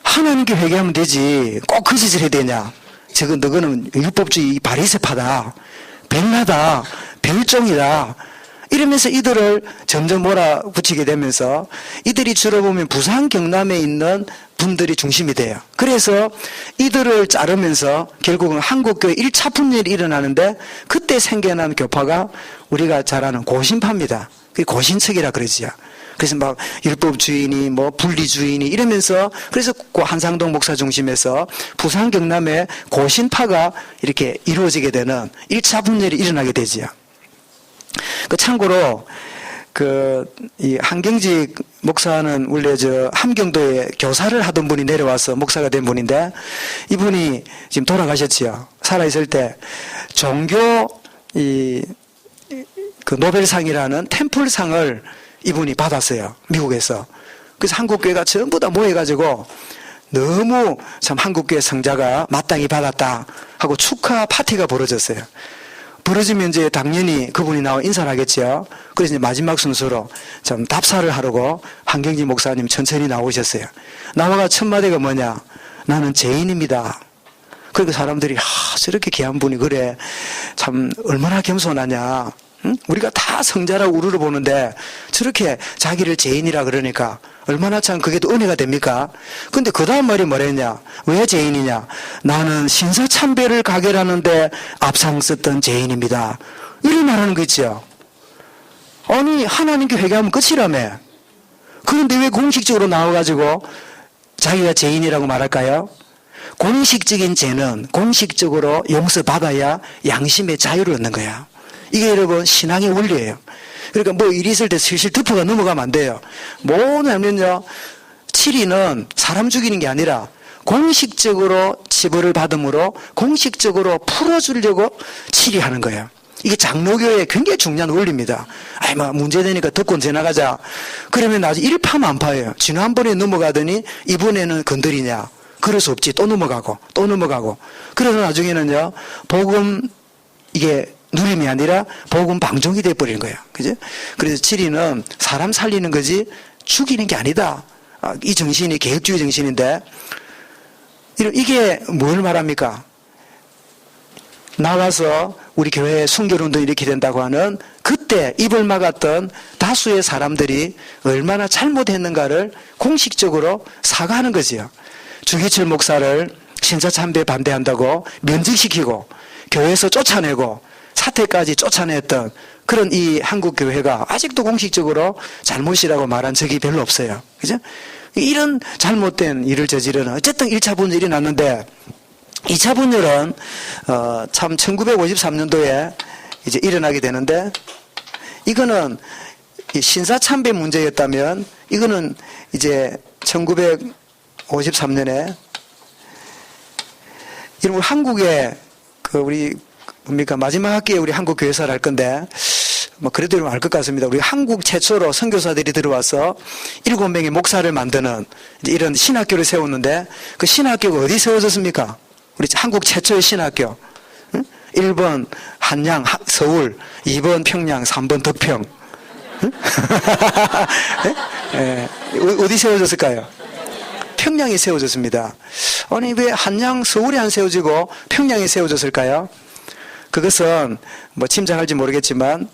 하나님께 회개하면 되지. 꼭 그 짓을 해야 되냐? 너거는 율법주의 바리새파다. 백나다. 별종이다. 이러면서 이들을 점점 몰아붙이게 되면서 이들이 주로 보면 부산 경남에 있는 분들이 중심이 돼요. 그래서 이들을 자르면서 결국은 한국교회 1차 분열이 일어나는데 그때 생겨난 교파가 우리가 잘 아는 고신파입니다. 그게 고신척이라 그러지요. 그래서 막 율법주의니 뭐 분리주의니 이러면서 그래서 한상동 목사 중심에서 부산 경남에 고신파가 이렇게 이루어지게 되는 1차 분열이 일어나게 되지요. 참고로 이 한경직 목사는 원래 함경도에 교사를 하던 분이 내려와서 목사가 된 분인데 이분이 지금 돌아가셨지요. 살아있을 때 종교 노벨상이라는 템플상을 이분이 받았어요. 미국에서. 그래서 한국교회가 전부 다 모여가지고 너무 참 한국교회 성자가 마땅히 받았다 하고 축하 파티가 벌어졌어요. 벌어지면 이제 당연히 그분이 나와 인사를 하겠죠. 그래서 이제 마지막 순서로 좀 답사를 하려고 한경진 목사님 천천히 나오셨어요. 나와가 첫 마디가 뭐냐? 나는 죄인입니다. 그러니까 사람들이 저렇게 귀한 분이 그래 참 얼마나 겸손하냐. 응? 우리가 다 성자라고 우르르 보는데 저렇게 자기를 죄인이라 그러니까 얼마나 참 그게 또 은혜가 됩니까? 근데 그 다음 말이 뭐랬냐? 왜 죄인이냐? 나는 신사참배를 가결하는데 앞장섰던 죄인입니다. 이런 말하는 거 있죠. 아니 하나님께 회개하면 끝이라며. 그런데 왜 공식적으로 나와가지고 자기가 죄인이라고 말할까요? 공식적인 죄는 공식적으로 용서받아야 양심의 자유를 얻는 거야. 이게 여러분 신앙의 원리예요. 그러니까 뭐 일이 있을 때 슬슬 덮어가 넘어가면 안 돼요. 뭐냐면요, 치리는 사람 죽이는 게 아니라 공식적으로 치부를 받음으로 공식적으로 풀어주려고 치리하는 거예요. 이게 장로교의 굉장히 중요한 원리입니다. 아이, 뭐, 문제되니까 듣고 지나가자. 그러면 나중에 일파만파예요. 지난번에 넘어가더니 이번에는 건드리냐. 그럴 수 없지. 또 넘어가고, 또 넘어가고. 그래서 나중에는요, 복음, 이게 누림이 아니라 복음 방종이 돼버리는 거예요. 그죠? 그래서 치리는 사람 살리는 거지 죽이는 게 아니다. 이 정신이 계획주의 정신인데, 이게 뭘 말합니까? 나가서 우리 교회에 순결운동이 이렇게 된다고 하는 그때 입을 막았던 다수의 사람들이 얼마나 잘못했는가를 공식적으로 사과하는 거지요. 주기철 목사를 신사참배에 반대한다고 면직시키고 교회에서 쫓아내고 사퇴까지 쫓아냈던 그런 이 한국교회가 아직도 공식적으로 잘못이라고 말한 적이 별로 없어요. 그죠? 이런 잘못된 일을 저지르는 어쨌든 1차 분열이 났는데 2차 분열은 참 1953년도에 이제 일어나게 되는데 이거는 신사참배 문제였다면 이거는 이제 1953년에 이런 한국의 그 우리 뭡니까 마지막 학기에 우리 한국 교회사를 할 건데 뭐 그래도 알 것 같습니다. 우리 한국 최초로 선교사들이 들어와서 7명의 목사를 만드는 이런 신학교를 세웠는데 그 신학교가 어디 세워졌습니까? 우리 한국 최초의 신학교. 1번 한양 서울, 2번 평양, 3번 덕평. 네? 어디 세워졌을까요? 평양이 세워졌습니다. 아니 왜 한양 서울이 안 세워지고 평양이 세워졌을까요? 그것은 뭐 짐작할지 모르겠지만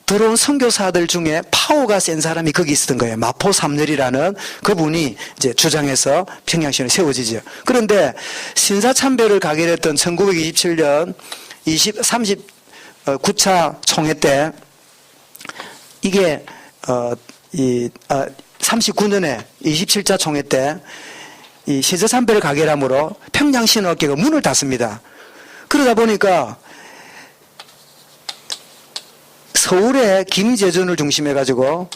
들어온 선교사들 중에 파워가 센 사람이 거기 있었던 거예요. 마포 삼렬이라는 그분이 이제 주장해서 평양시는 세워지죠. 그런데 신사참배를 가결했던 1927년 39차 총회 때 이게 39년에 27차 총회 때 이 신사참배를 가결함으로 평양신학교가 문을 닫습니다. 그러다 보니까 서울의 김재준을 중심해가지고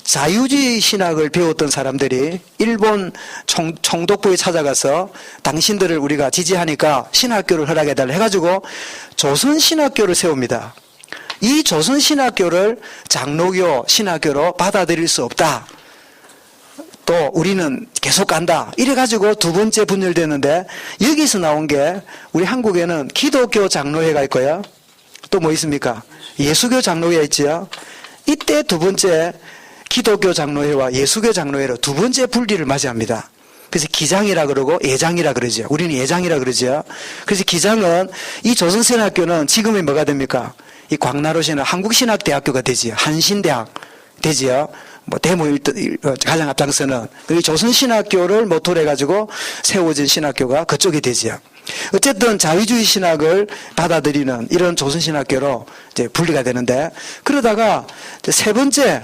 자유주의 신학을 배웠던 사람들이 일본 총독부에 찾아가서 당신들을 우리가 지지하니까 신학교를 허락해달라 해가지고 조선신학교를 세웁니다. 이 조선신학교를 장로교 신학교로 받아들일 수 없다. 또 우리는 계속 간다. 이래가지고 두 번째 분열되는데 여기서 나온 게 우리 한국에는 기독교 장로회가 있고요. 또 뭐 있습니까? 예수교 장로회가 있지요. 이때 두 번째 기독교 장로회와 예수교 장로회로 두 번째 분리를 맞이합니다. 그래서 기장이라 그러고 예장이라 그러죠. 우리는 예장이라 그러죠. 그래서 기장은 이 조선신학교는 지금이 뭐가 됩니까? 이 광나로시는 한국신학대학교가 되지요. 한신대학 되지요. 뭐 대모 가장 앞장서는 이 조선신학교를 모토로 해가지고 세워진 신학교가 그쪽이 되지요. 어쨌든 자유주의 신학을 받아들이는 이런 조선신학교로 이제 분리가 되는데 그러다가 세 번째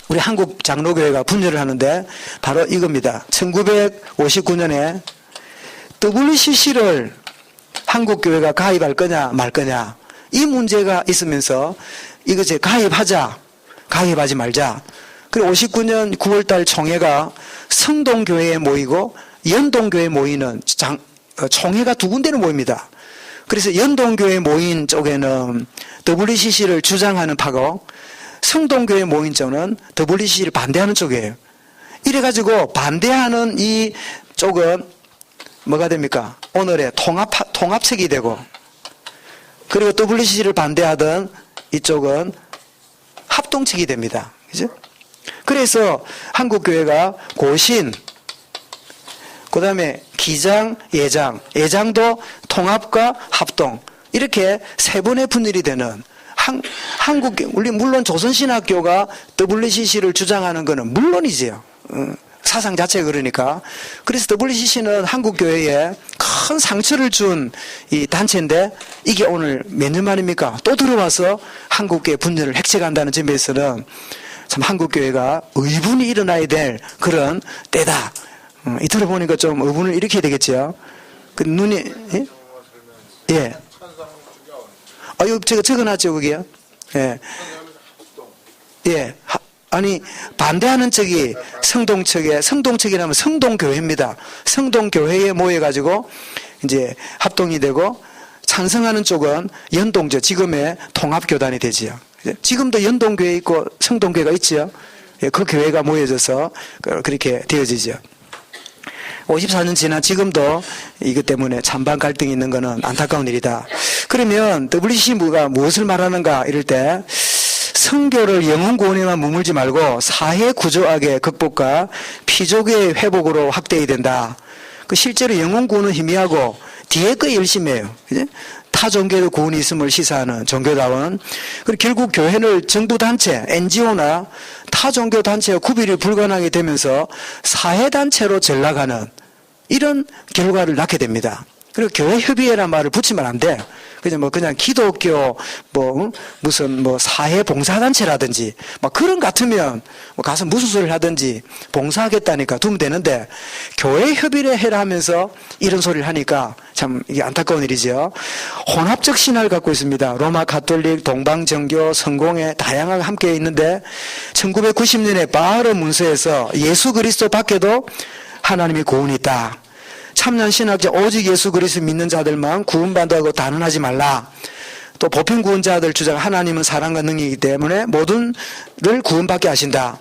우리 한국 장로교회가 분열을 하는데 바로 이겁니다. 1959년에 WCC를 한국교회가 가입할 거냐 말 거냐 이 문제가 있으면서 이것에 가입하지 말자. 그리고 59년 9월달 총회가 성동교회에 모이고 연동교회에 모이는 총회가 두 군데로 모입니다. 그래서 연동교회에 모인 쪽에는 WCC를 주장하는 파고 성동교회에 모인 쪽은 WCC를 반대하는 쪽이에요. 이래가지고 반대하는 이 쪽은 뭐가 됩니까? 오늘의 통합책이 되고 그리고 WCC를 반대하던 이쪽은 합동책이 됩니다. 그죠? 그래서 한국교회가 고신, 그 다음에 기장, 예장도 통합과 합동, 이렇게 세 번의 분열이 되는 우리 물론 조선신학교가 WCC를 주장하는 것은 물론이지요. 사상 자체가 그러니까. 그래서 WCC는 한국교회에 큰 상처를 준 이 단체인데 이게 오늘 몇 년 만입니까? 또 들어와서 한국교회 분열을 획책한다는 점에서는 참 한국교회가 의분이 일어나야 될 그런 때다. 이 들어보니까 좀 의분을 일으켜야 되겠죠. 그 눈이, 예? 예. 이거 제가 적어놨죠, 거기요? 예. 예. 아니, 반대하는 측이 성동측이라면 성동교회입니다. 성동교회에 모여가지고 이제 합동이 되고, 찬성하는 쪽은 연동죠. 지금의 통합교단이 되지요. 지금도 연동교회 있고 성동교회가 있지요. 그 교회가 모여져서 그렇게 되어지죠. 54년 지난 지금도 이것 때문에 찬반 갈등이 있는 것은 안타까운 일이다. 그러면 WCC가 무엇을 말하는가 이럴 때, 성교를 영혼 구원에만 머물지 말고 사회 구조악의 극복과 피조계의 회복으로 확대해야 된다. 실제로 영혼 구원은 희미하고 뒤에 거 열심히 해요. 타 종교의 구원이 있음을 시사하는 종교다원. 그리고 결국 교회는 정부단체, NGO나 타 종교 단체와 구별이 불가능하게 되면서 사회단체로 전락하는 이런 결과를 낳게 됩니다. 그리고 교회 협의회란 말을 붙이면 안 돼. 그냥 기독교 무슨 사회 봉사단체라든지 그런 같으면 가서 무슨 소리를 하든지 봉사하겠다니까 두면 되는데, 교회 협의를 해라 하면서 이런 소리를 하니까 참 이게 안타까운 일이죠. 혼합적 신화를 갖고 있습니다. 로마 가톨릭, 동방정교, 성공회 다양하게 함께 있는데, 1990년에 바흐르 문서에서 예수 그리스도 밖에도 하나님의 구원이 있다. 참년 신학자 오직 예수 그리스도 믿는 자들만 구원받는다고 단언하지 말라. 또 보편 구원자들 주장, 하나님은 사랑과 능력이기 때문에 모든를 구원받게 하신다.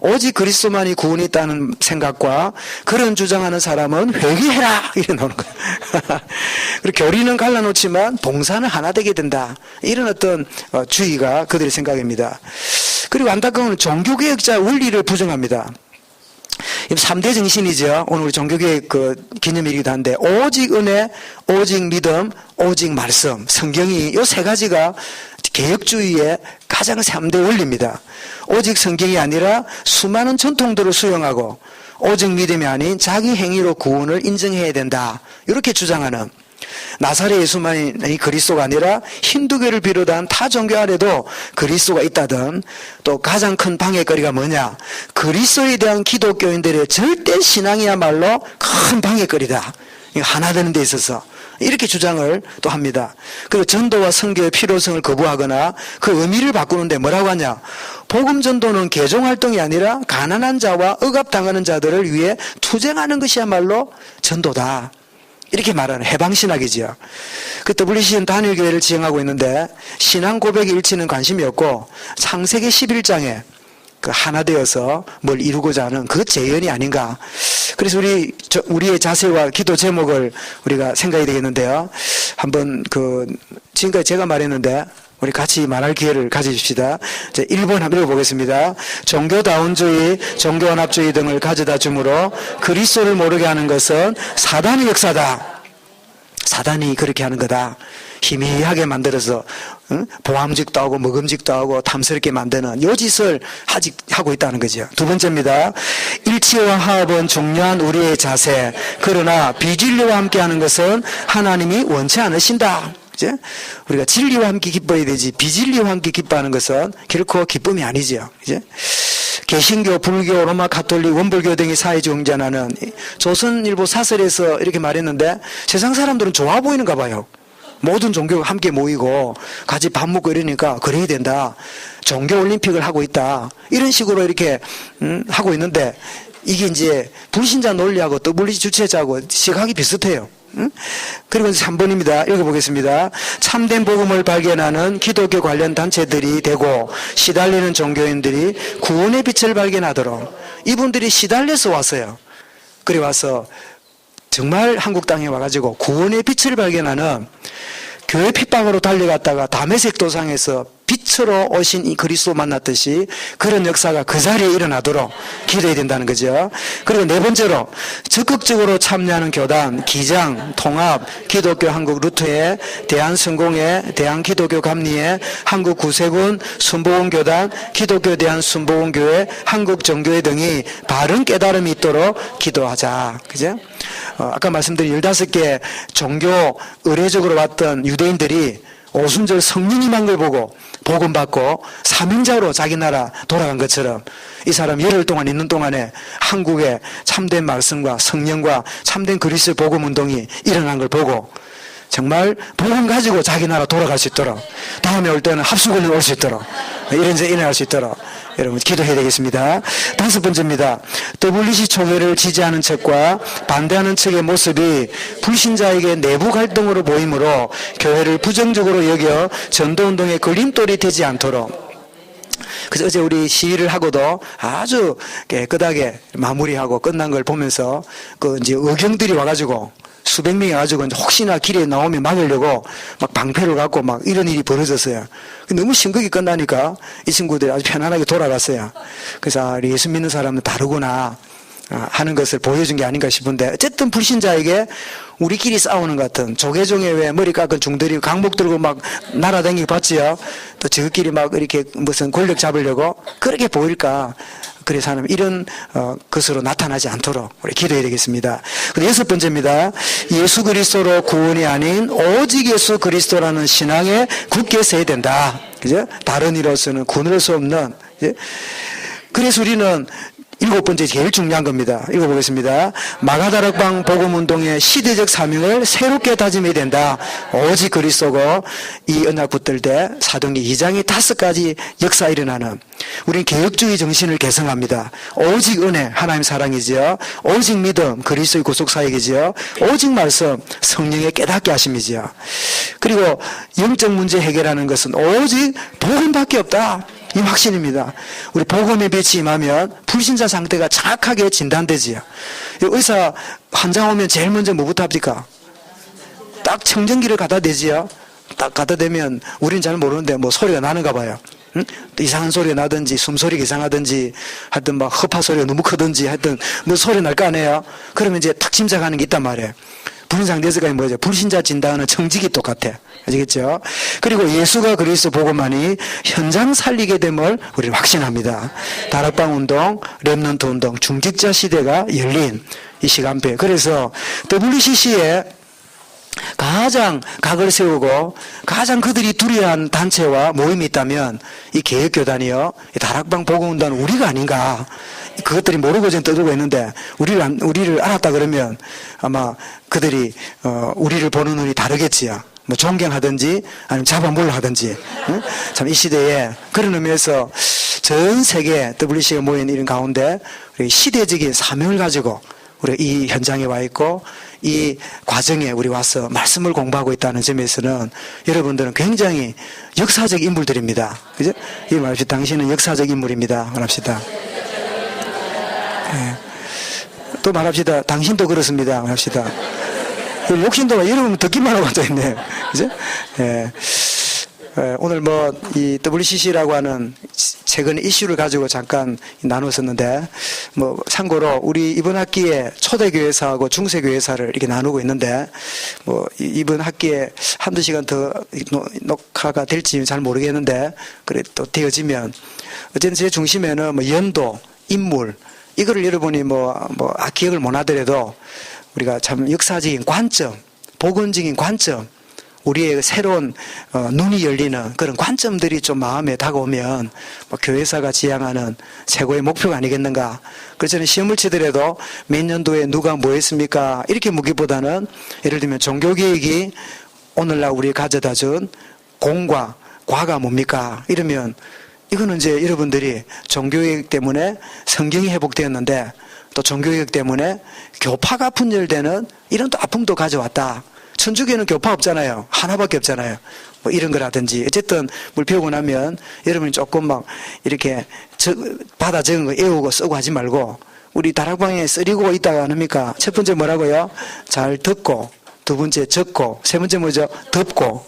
오직 그리스도만이 구원이 있다는 생각과 그런 주장하는 사람은 회개해라 이래 나오는 거예요. 그리고 교리는 갈라놓지만 봉사는 하나 되게 된다. 이런 어떤 주의가 그들의 생각입니다. 그리고 안타까운 건 종교개혁자 원리를 부정합니다. 3대 정신이죠. 오늘 우리 종교개혁 기념일이기도 한데, 오직 은혜, 오직 믿음, 오직 말씀, 성경이 이 세 가지가 개혁주의의 가장 3대 원리입니다. 오직 성경이 아니라 수많은 전통들을 수용하고 오직 믿음이 아닌 자기 행위로 구원을 인정해야 된다. 이렇게 주장하는, 나사렛 예수만이 그리스도가 아니라 힌두교를 비롯한 타 종교 안에도 그리스도가 있다든, 또 가장 큰 방해거리가 뭐냐, 그리스도에 대한 기독교인들의 절대 신앙이야말로 큰 방해거리다. 하나 되는 데 있어서 이렇게 주장을 또 합니다. 그리고 전도와 선교의 필요성을 거부하거나 그 의미를 바꾸는데 뭐라고 하냐, 복음 전도는 개종활동이 아니라 가난한 자와 억압당하는 자들을 위해 투쟁하는 것이야말로 전도다. 이렇게 말하는 해방신학이지요. 그 WCC는 단일교회를 지향하고 있는데, 신앙 고백의 일치는 관심이 없고 창세기 11장에 하나 되어서 뭘 이루고자 하는 그 재현이 아닌가. 그래서 우리의 자세와 기도 제목을 우리가 생각해야 되겠는데요. 한번 지금까지 제가 말했는데 우리 같이 말할 기회를 가져줍시다. 1번 한번 읽어보겠습니다. 종교다운주의, 종교연합주의 등을 가져다 주므로 그리스도를 모르게 하는 것은 사단의 역사다. 사단이 그렇게 하는 거다. 희미하게 만들어서 보암직도 하고 먹음직도 하고 탐스럽게 만드는 요 짓을 하고 있다는 거죠. 두 번째입니다. 일치와 화합은 중요한 우리의 자세. 그러나 비진리와 함께하는 것은 하나님이 원치 않으신다. 이제 우리가 진리와 함께 기뻐야 되지, 비진리와 함께 기뻐하는 것은 결코 기쁨이 아니죠. 이제 개신교, 불교, 로마 가톨릭, 원불교 등이 사회적 응전하는, 조선일보 사설에서 이렇게 말했는데 세상 사람들은 좋아 보이는가 봐요. 모든 종교가 함께 모이고 같이 밥 먹고 이러니까 그래야 된다. 종교올림픽을 하고 있다. 이런 식으로 이렇게 하고 있는데, 이게 이제 불신자 논리하고 WCC 주최자하고 시각이 비슷해요. 그리고 3번입니다. 읽어보겠습니다. 참된 복음을 발견하는 기독교 관련 단체들이 되고 시달리는 종교인들이 구원의 빛을 발견하도록, 이분들이 시달려서 왔어요. 그래 와서 정말 한국 땅에 와가지고 구원의 빛을 발견하는, 교회 핍박으로 달려갔다가 다메섹 도상에서 빛으로 오신 이 그리스도 만났듯이 그런 역사가 그 자리에 일어나도록 기도해야 된다는 거죠. 그리고 네 번째로, 적극적으로 참여하는 교단, 기장, 통합, 기독교 한국 루트회, 대한성공회, 대한기독교 감리회, 한국구세군, 순복음교단, 기독교 대한순복음교회, 한국정교회 등이 바른 깨달음이 있도록 기도하자. 그죠? 아까 말씀드린 15개 종교 의례적으로 왔던 유대인들이 오순절 성령님한 걸 보고 복음 받고 사명자로 자기 나라 돌아간 것처럼, 이 사람 열흘 동안 있는 동안에 한국에 참된 말씀과 성령과 참된 그리스도의 복음 운동이 일어난 걸 보고 정말 복음 가지고 자기 나라 돌아갈 수 있도록, 다음에 올 때는 합수군이 올 수 있도록, 이런 데 일어날 수 있도록 여러분 기도해야 되겠습니다. 다섯 번째입니다. WC 초교를 지지하는 측과 반대하는 측의 모습이 불신자에게 내부 갈등으로 보이므로 교회를 부정적으로 여겨 전도운동의 걸림돌이 되지 않도록. 그래서 어제 우리 시위를 하고도 아주 깨끗하게 마무리하고 끝난 걸 보면서 그 이제 의경들이 와가지고 수백 명이 와가지고 혹시나 길에 나오면 막으려고 막 방패를 갖고 막 이런 일이 벌어졌어요. 너무 심각하게 끝나니까 이 친구들이 아주 편안하게 돌아갔어요. 그래서 예수 믿는 사람은 다르구나 하는 것을 보여준 게 아닌가 싶은데, 어쨌든 불신자에게 우리끼리 싸우는 것 같은, 조계종에 왜 머리 깎은 중들이 강목 들고 막 날아다니고 봤지요. 또 저끼리 막 이렇게 무슨 권력 잡으려고 그렇게 보일까. 그래서 하나님 이런 것으로 나타나지 않도록 우리 기도해야 되겠습니다. 그리고 여섯 번째입니다. 예수 그리스도로 구원이 아닌 오직 예수 그리스도라는 신앙에 굳게 서야 된다. 그죠? 다른 이로서는 구원할 수 없는. 그죠? 그래서 우리는 일곱 번째 제일 중요한 겁니다. 읽어보겠습니다. 마가다락방 복음운동의 시대적 사명을 새롭게 다짐해야 된다. 오직 그리스도고 이 언약 붙들 때 사도행전 2장에 5가지 역사 일어나는, 우리는 개혁주의 정신을 개성합니다. 오직 은혜, 하나님 사랑이지요. 오직 믿음, 그리스도의 구속사역이지요. 오직 말씀, 성령의 깨닫게 하심이지요. 그리고 영적 문제 해결하는 것은 오직 복음밖에 없다. 이 확신입니다. 우리 복음의 빛이 임하면 불신자 상태가 정확하게 진단되지요. 의사 환자 오면 제일 먼저 뭐부터 합니까? 딱 청정기를 갖다 대지요. 딱 갖다 대면 우리는 잘 모르는데 뭐 소리가 나는가 봐요. 응? 이상한 소리가 나든지 숨소리가 이상하든지 하여튼 막 허파 소리가 너무 크든지 하여튼 뭐 소리 날 거 아니에요. 그러면 이제 탁 짐작하는 게 있단 말이에요. 불상대서가 뭐죠? 불신자 진단은 청직이 똑같아. 아시겠죠? 그리고 예수가 그리스도 복음만이 현장 살리게 됨을 우리는 확신합니다. 다락방 운동, 렘넌트 운동, 중직자 시대가 열린 이 시간표에. 그래서 WCC에 가장 각을 세우고 가장 그들이 두려워한 단체와 모임이 있다면 이 개혁교단이요, 이 다락방 복음운동은 우리가 아닌가. 그것들이 모르고 지금 떠들고 있는데 우리를 알았다 그러면 아마 그들이 우리를 보는 눈이 다르겠지요. 뭐 존경하든지 아니면 잡아먹으려 하든지. 응? 참 이 시대에 그런 의미에서 전 세계 WC가 모인 이런 가운데 우리 시대적인 사명을 가지고 우리 이 현장에 와 있고 이 과정에 우리 와서 말씀을 공부하고 있다는 점에서는 여러분들은 굉장히 역사적 인물들입니다. 그죠? 이 말합시다. 당신은 역사적 인물입니다. 말합시다. 네. 또 말합시다. 당신도 그렇습니다. 말합시다. 욕심도 여러분 듣기만 하고 앉아있네요. 그죠? 예. 오늘 뭐, 이 WCC라고 하는 최근 이슈를 가지고 잠깐 나눴었는데, 뭐, 참고로 우리 이번 학기에 초대교회사하고 중세교회사를 이렇게 나누고 있는데, 뭐, 이번 학기에 한두 시간 더 녹화가 될지 잘 모르겠는데, 그래 또 되어지면, 어쨌든 제 중심에는 뭐, 연도, 인물, 이거를 여러분이 기억을 못 하더라도, 우리가 참 역사적인 관점, 복음적인 관점, 우리의 새로운 눈이 열리는 그런 관점들이 좀 마음에 다가오면 교회사가 지향하는 최고의 목표가 아니겠는가. 그래서 저는 시험을 치더라도 몇 년도에 누가 뭐 했습니까? 이렇게 묻기보다는 예를 들면 종교개혁이 오늘날 우리 가져다 준 공과 과가 뭡니까? 이러면 이거는 이제 여러분들이 종교개혁 때문에 성경이 회복되었는데 또 종교개혁 때문에 교파가 분열되는 이런 또 아픔도 가져왔다. 천주교는 교파 없잖아요. 하나밖에 없잖아요. 뭐 이런 거라든지. 어쨌든 물 배우고 나면 여러분이 조금 막 이렇게 받아 적은 거 애우고 쓰고 하지 말고 우리 다락방에 쓰리고 있다가 안 합니까? 첫 번째 뭐라고요? 잘 듣고, 두 번째 적고, 세 번째 뭐죠? 덮고.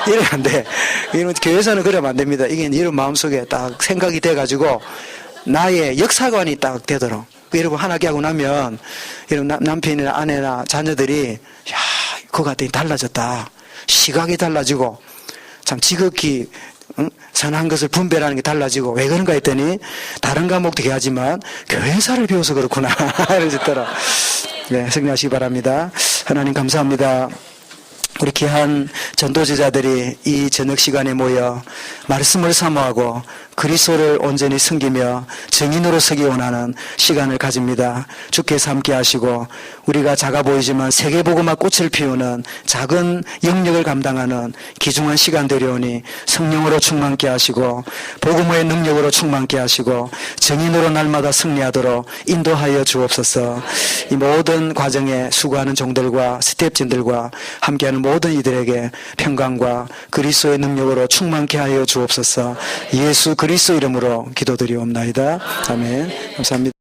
이러면 안 돼. 이런 교회에서는 그러면 안 됩니다. 이게 이런 마음속에 딱 생각이 돼가지고 나의 역사관이 딱 되도록. 여러분 하나게 하고 나면 이런 남편이나 아내나 자녀들이 야 그거 같더니 달라졌다. 시각이 달라지고 참 지극히 선한 것을 분별하는 게 달라지고 왜 그런가 했더니 다른 과목도 해야지만 교회사를 배워서 그렇구나. 이러셨더라. 네, 승리하시기 바랍니다. 하나님 감사합니다. 우리 귀한 전도제자들이 이 저녁 시간에 모여 말씀을 사모하고 그리스도를 온전히 섬기며 증인으로 서기 원하는 시간을 가집니다. 주께서 함께 하시고 우리가 작아 보이지만 세계복음화 꽃을 피우는 작은 영역을 감당하는 귀중한 시간 되려오니 성령으로 충만케 하시고 복음의 능력으로 충만케 하시고 증인으로 날마다 승리하도록 인도하여 주옵소서. 이 모든 과정에 수고하는 종들과 스태프진들과 함께하는 모든 이들에게 평강과 그리스도의 능력으로 충만케 하여 주옵소서. 예수 그리스도 이름으로 기도드리옵나이다. 아멘. 감사합니다.